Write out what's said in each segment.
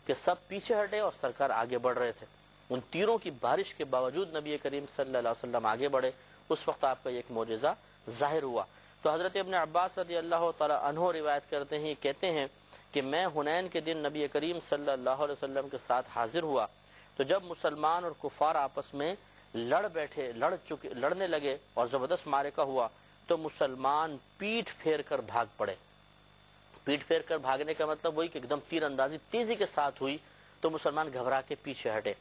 کہ سب پیچھے ہٹے اور سرکار آگے بڑھ رہے تھے. ان تیروں کی بارش کے باوجود نبی کریم صلی اللہ علیہ وسلم آگے بڑھے. اس وقت آپ کا ایک معجزہ ظاہر ہوا. تو حضرت ابن عباس رضی اللہ تعالی عنہ روایت کرتے ہیں، کہتے ہیں کہ میں حنین کے دن نبی کریم صلی اللہ علیہ وسلم کے ساتھ حاضر ہوا تو جب مسلمان اور کفار آپس میں لڑنے لگے اور زبردست معرکہ ہوا تو مسلمان پیٹھ پھیر کر بھاگ پڑے. پیٹھ پھیر کر بھاگنے کا مطلب وہی کہ ایک دم تیر اندازی تیزی کے ساتھ ہوئی تو مسلمان گھبرا کے پیچھے ہٹے.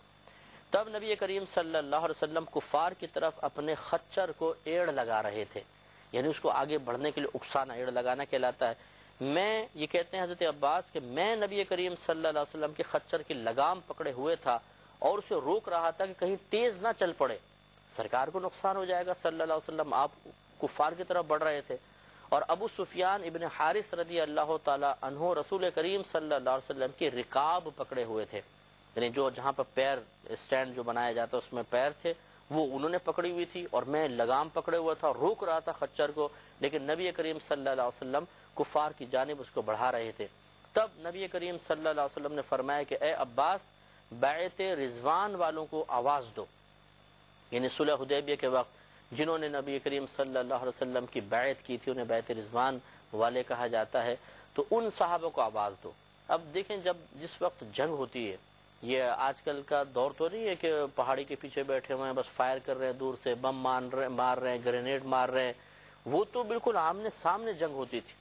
تب نبی کریم صلی اللہ علیہ وسلم کفار کی طرف اپنے خچر کو ایڑ لگا رہے تھے، یعنی اس کو آگے بڑھنے کے لیے اکسانا، ایڑ لگانا کہلاتا ہے. میں یہ کہتے ہیں حضرت عباس کہ میں نبی کریم صلی اللہ علیہ وسلم کے خچر کی لگام پکڑے ہوئے تھا اور اسے روک رہا تھا کہ کہیں تیز نہ چل پڑے، سرکار کو نقصان ہو جائے گا صلی اللہ علیہ وسلم. آپ کفار کی طرف بڑھ رہے تھے. اور ابو سفیان ابن حارث رضی اللہ تعالی عنہ رسول کریم صلی اللہ علیہ وسلم کی رکاب پکڑے ہوئے تھے، یعنی جو جہاں پر پیر اسٹینڈ جو بنایا جاتا اس میں پیر تھے وہ انہوں نے پکڑی ہوئی تھی اور میں لگام پکڑے ہوا تھا، روک رہا تھا خچر کو، لیکن نبی کریم صلی اللہ علیہ وسلم کفار کی جانب اس کو بڑھا رہے تھے. تب نبی کریم صلی اللہ علیہ وسلم نے فرمایا کہ اے عباس بیعت رضوان والوں کو آواز دو، یعنی صلح حدیبیہ کے وقت جنہوں نے نبی کریم صلی اللہ علیہ وسلم کی بیعت کی تھی انہیں بیعت رضوان والے کہا جاتا ہے، تو ان صحابہ کو آواز دو. اب دیکھیں جس وقت جنگ ہوتی ہے، یہ آج کل کا دور تو نہیں ہے کہ پہاڑی کے پیچھے بیٹھے ہوئے ہیں بس فائر کر رہے ہیں، دور سے بم مار رہے ہیں، گرینیڈ مار رہے ہیں. وہ تو بالکل آمنے سامنے جنگ ہوتی تھی،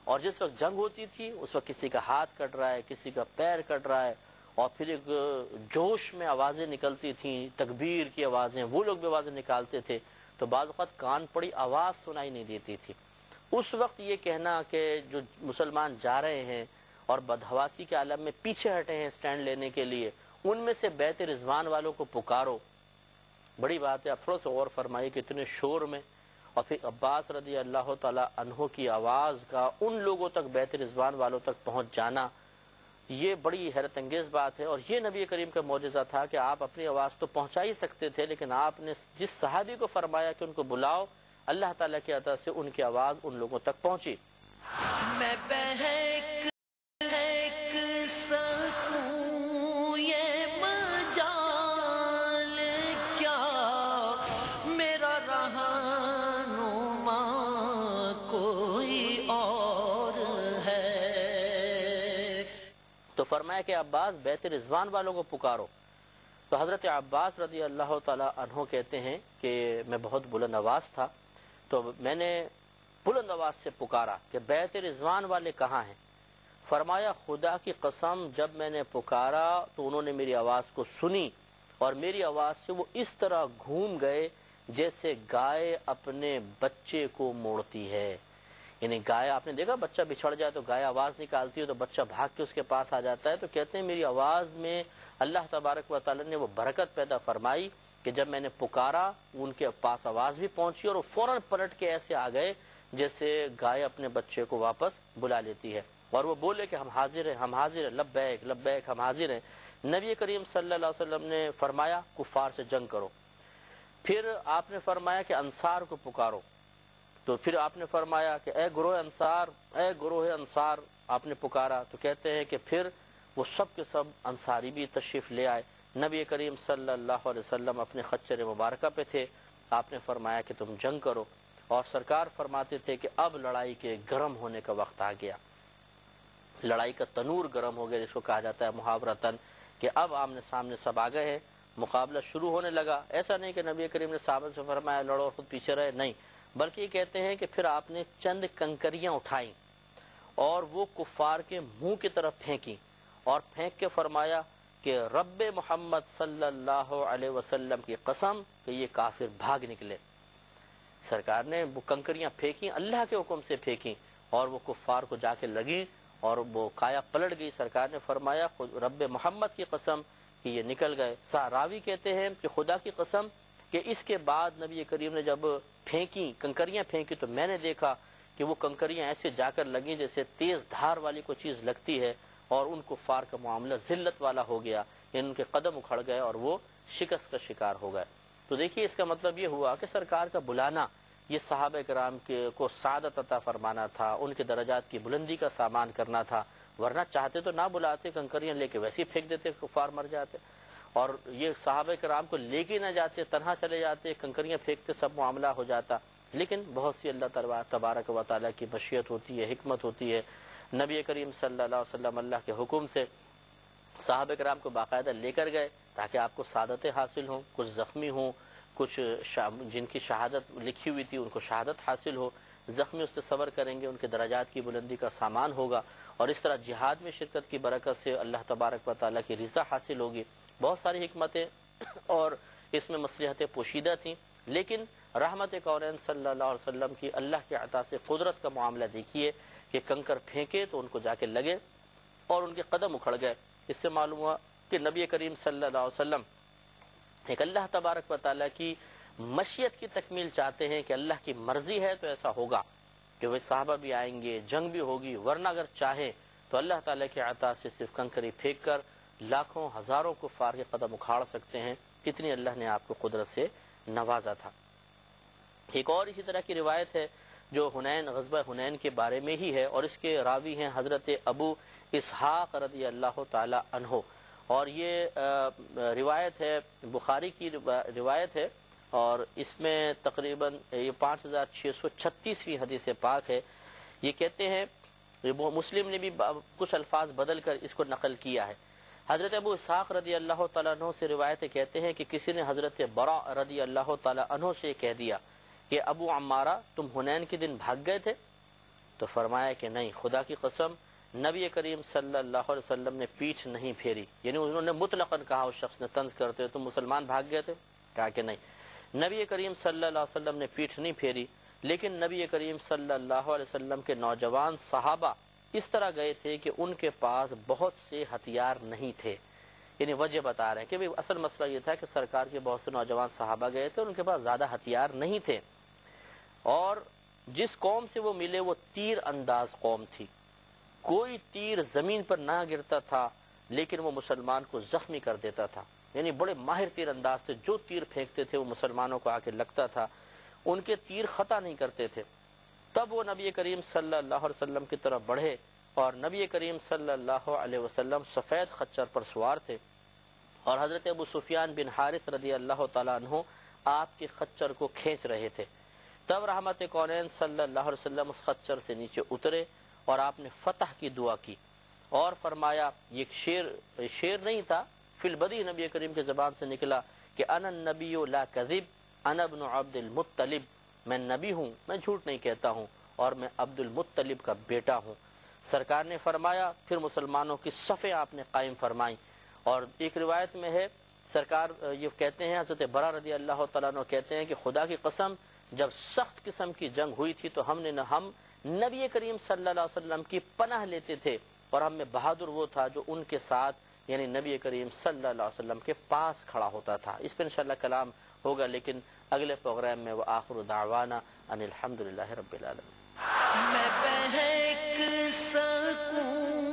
اور جس وقت جنگ ہوتی تھی اس وقت کسی کا ہاتھ کٹ رہا ہے، کسی کا پیر کٹ رہا ہے، اور پھر ایک جوش میں آوازیں نکلتی تھیں، تکبیر کی آوازیں، وہ لوگ بھی آوازیں نکالتے تھے تو بعض اوقات کان پڑی آواز سنائی نہیں دیتی تھی. اس وقت یہ کہنا کہ جو مسلمان جا رہے ہیں اور بدحواسی کے عالم میں پیچھے ہٹے ہیں سٹینڈ لینے کے لیے، ان میں سے بیعت رضوان والوں کو پکارو، بڑی بات ہے. آپ تھوڑا سا غور فرمائیے کہ اتنے شور میں اور پھر عباس رضی اللہ تعالی عنہ کی آواز کا ان لوگوں تک بیعت رضوان والوں تک پہنچ جانا، یہ بڑی حیرت انگیز بات ہے. اور یہ نبی کریم کا معجزہ تھا کہ آپ اپنی آواز تو پہنچا ہی سکتے تھے، لیکن آپ نے جس صحابی کو فرمایا کہ ان کو بلاؤ، اللہ تعالیٰ کی عطا سے ان کی آواز ان لوگوں تک پہنچی. میں بہک سکوں یہ مجال کیا، میرا رہنما کوئی اور ہے. تو فرمایا کہ عباس بیعت رضوان والوں کو پکارو. تو حضرت عباس رضی اللہ تعالی عنہ کہتے ہیں کہ میں بہت بلند آواز تھا تو میں نے بلند آواز سے پکارا کہ بیعت رضوان والے کہاں ہیں. فرمایا خدا کی قسم جب میں نے پکارا تو انہوں نے میری آواز کو سنی اور میری آواز سے وہ اس طرح گھوم گئے جیسے گائے اپنے بچے کو موڑتی ہے. یعنی گائے، آپ نے دیکھا بچہ بچھڑ جائے تو گائے آواز نکالتی ہے تو بچہ بھاگ کے اس کے پاس آ جاتا ہے. تو کہتے ہیں میری آواز میں اللہ تبارک و تعالی نے وہ برکت پیدا فرمائی کہ جب میں نے پکارا ان کے پاس آواز بھی پہنچی اور وہ فوراً پلٹ کے ایسے آ گئے جیسے گائے اپنے بچے کو واپس بلا لیتی ہے، اور وہ بولے کہ ہم حاضر ہیں، ہم حاضر ہیں، لبیک لبیک، ہم حاضر ہیں. نبی کریم صلی اللہ علیہ وسلم نے فرمایا کفار سے جنگ کرو. پھر آپ نے فرمایا کہ انصار کو پکارو. تو پھر آپ نے فرمایا کہ اے گروہ انصار، اے گروہ انصار، آپ نے پکارا. تو کہتے ہیں کہ پھر وہ سب کے سب انصاری بھی تشریف لے آئے. نبی کریم صلی اللہ علیہ وسلم اپنے خچر مبارکہ پہ تھے. آپ نے فرمایا کہ تم جنگ کرو، اور سرکار فرماتے تھے کہ اب لڑائی کے گرم ہونے کا وقت آ گیا، لڑائی کا تنور گرم ہو گیا، جس کو کہا جاتا ہے محاورتاً کہ اب آمنے سامنے سب آ گئے ہیں، مقابلہ شروع ہونے لگا. ایسا نہیں کہ نبی کریم نے صحابہ سے فرمایا لڑو اور خود پیچھے رہے، نہیں، بلکہ یہ کہتے ہیں کہ پھر آپ نے چند کنکریاں اٹھائیں اور وہ کفار کے منہ کی طرف پھینکی اور پھینک کے فرمایا کہ رب محمد صلی اللہ علیہ وسلم کی قسم کہ یہ کافر بھاگ نکلے. سرکار نے وہ کنکریاں پھینکی، اللہ کے حکم سے پھینکی، اور وہ کفار کو جا کے لگی اور وہ کایا پلٹ گئی. سرکار نے فرمایا رب محمد کی قسم کہ یہ نکل گئے. راوی کہتے ہیں کہ خدا کی قسم کہ اس کے بعد نبی کریم نے جب پھینکی، کنکریاں پھینکی، تو میں نے دیکھا کہ وہ کنکریاں ایسے جا کر لگیں جیسے تیز دھار والی کوئی چیز لگتی ہے، اور ان کفار کا معاملہ ذلت والا ہو گیا، یعنی ان کے قدم اکھڑ گئے اور وہ شکست کا شکار ہو گئے. تو دیکھیے اس کا مطلب یہ ہوا کہ سرکار کا بلانا یہ صحابہ کرام کو سعادت عطا فرمانا تھا، ان کے درجات کی بلندی کا سامان کرنا تھا. ورنہ چاہتے تو نہ بلاتے، کنکریاں لے کے ویسے ہی پھینک دیتے، کفار مر جاتے، اور یہ صحابہ کرام کو لے کے نہ جاتے، تنہا چلے جاتے، کنکریاں پھینکتے، سب معاملہ ہو جاتا۔ لیکن بہت سی اللہ تبارک و تعالیٰ کی مشیت ہوتی ہے، حکمت ہوتی ہے۔ نبی کریم صلی اللہ علیہ وسلم اللہ کے حکم سے صحابہ کرام کو باقاعدہ لے کر گئے تاکہ آپ کو سعادتیں حاصل ہوں، کچھ زخمی ہوں، کچھ جن کی شہادت لکھی ہوئی تھی ان کو شہادت حاصل ہو، زخمی اس پہ صبر کریں گے، ان کے درجات کی بلندی کا سامان ہوگا، اور اس طرح جہاد میں شرکت کی برکت سے اللہ تبارک و تعالیٰ کی رضا حاصل ہوگی۔ بہت ساری حکمتیں اور اس میں مصلحتیں پوشیدہ تھیں، لیکن رحمت کونین صلی اللہ علیہ وسلم کی اللہ کے عطا سے قدرت کا معاملہ دیکھیے کہ کنکر پھینکے تو ان کو جا کے لگے اور ان کے قدم اکھڑ گئے۔ اس سے معلوم ہوا کہ نبی کریم صلی اللہ علیہ وسلم ایک اللہ تبارک و تعالیٰ کی مشیت کی تکمیل چاہتے ہیں کہ اللہ کی مرضی ہے تو ایسا ہوگا کہ وہ صحابہ بھی آئیں گے، جنگ بھی ہوگی، ورنہ اگر چاہیں تو اللہ تعالیٰ کے عطا سے صرف کنکری پھینک کر لاکھوں ہزاروں کفار کے قدم اکھاڑ سکتے ہیں، کتنی اللہ نے آپ کو قدرت سے نوازا تھا۔ ایک اور اسی طرح کی روایت ہے جو غزوہ حنین کے بارے میں ہی ہے، اور اس کے راوی ہیں حضرت ابو اسحاق رضی اللہ تعالی عنہ، اور یہ روایت ہے بخاری کی روایت ہے، اور اس میں تقریباً یہ 5636ویں حدیث پاک ہے۔ یہ کہتے ہیں، مسلم نے بھی کچھ الفاظ بدل کر اس کو نقل کیا ہے۔ حضرت ابو اسحاق رضی اللہ تعالیٰ عنہ سے روایت کہتے ہیں کہ کسی نے حضرت برا رضی اللہ تعالیٰ عنہ سے کہہ دیا کہ ابو عمارہ تم حنین کے دن بھاگ گئے تھے؟ تو فرمایا کہ نہیں، خدا کی قسم نبی کریم صلی اللہ علیہ وسلم نے پیٹھ نہیں پھیری، یعنی انہوں نے مطلقاً کہا، اس شخص نے طنز کرتے تم مسلمان بھاگ گئے تھے؟ کہا کہ نہیں، نبی کریم صلی اللہ علیہ وسلم نے پیٹھ نہیں پھیری، لیکن نبی کریم صلی اللہ علیہ وسلم کے نوجوان صحابہ اس طرح گئے تھے کہ ان کے پاس بہت سے ہتھیار نہیں تھے، یعنی وجہ بتا رہے ہیں کہ اصل مسئلہ یہ تھا کہ سرکار کے بہت سے نوجوان صحابہ گئے تھے اور ان کے پاس زیادہ ہتھیار نہیں تھے، اور جس قوم سے وہ ملے وہ تیر انداز قوم تھی، کوئی تیر زمین پر نہ گرتا تھا لیکن وہ مسلمان کو زخمی کر دیتا تھا، یعنی بڑے ماہر تیر انداز تھے، جو تیر پھینکتے تھے وہ مسلمانوں کو آ کے لگتا تھا، ان کے تیر خطا نہیں کرتے تھے۔ تب وہ نبی کریم صلی اللہ علیہ وسلم کی طرف بڑھے، اور نبی کریم صلی اللہ علیہ وسلم سفید خچر پر سوار تھے، اور حضرت ابو سفیان بن حارث رضی اللہ تعالیٰ عنہ آپ کے خچر کو کھینچ رہے تھے۔ تب رحمت کونین صلی اللہ علیہ وسلم اس خچر سے نیچے اترے اور آپ نے فتح کی دعا کی، اور فرمایا، یہ شعر نہیں تھا، فی البدی نبی کریم کے زبان سے نکلا کہ انا النبی لا کذب انا ابن عبد المطلب، میں نبی ہوں، میں جھوٹ نہیں کہتا ہوں، اور میں عبد المطلب کا بیٹا ہوں۔ سرکار نے فرمایا، پھر مسلمانوں کی صفیں آپ نے قائم فرمائیں، اور ایک روایت میں ہے سرکار یہ کہتے ہیں، حضرت برا رضی اللہ تعالیٰ عنہ کہتے ہیں کہ خدا کی قسم جب سخت قسم کی جنگ ہوئی تھی تو ہم نبی کریم صلی اللہ علیہ وسلم کی پناہ لیتے تھے، اور ہم میں بہادر وہ تھا جو ان کے ساتھ یعنی نبی کریم صلی اللہ علیہ وسلم کے پاس کھڑا ہوتا تھا۔ اس پہ انشاءاللہ کلام ہوگا، لیکن اگلے پروگرام میں وہ آخر دعوانا ان الحمدللہ رب العالمین۔ میں بہک سکوں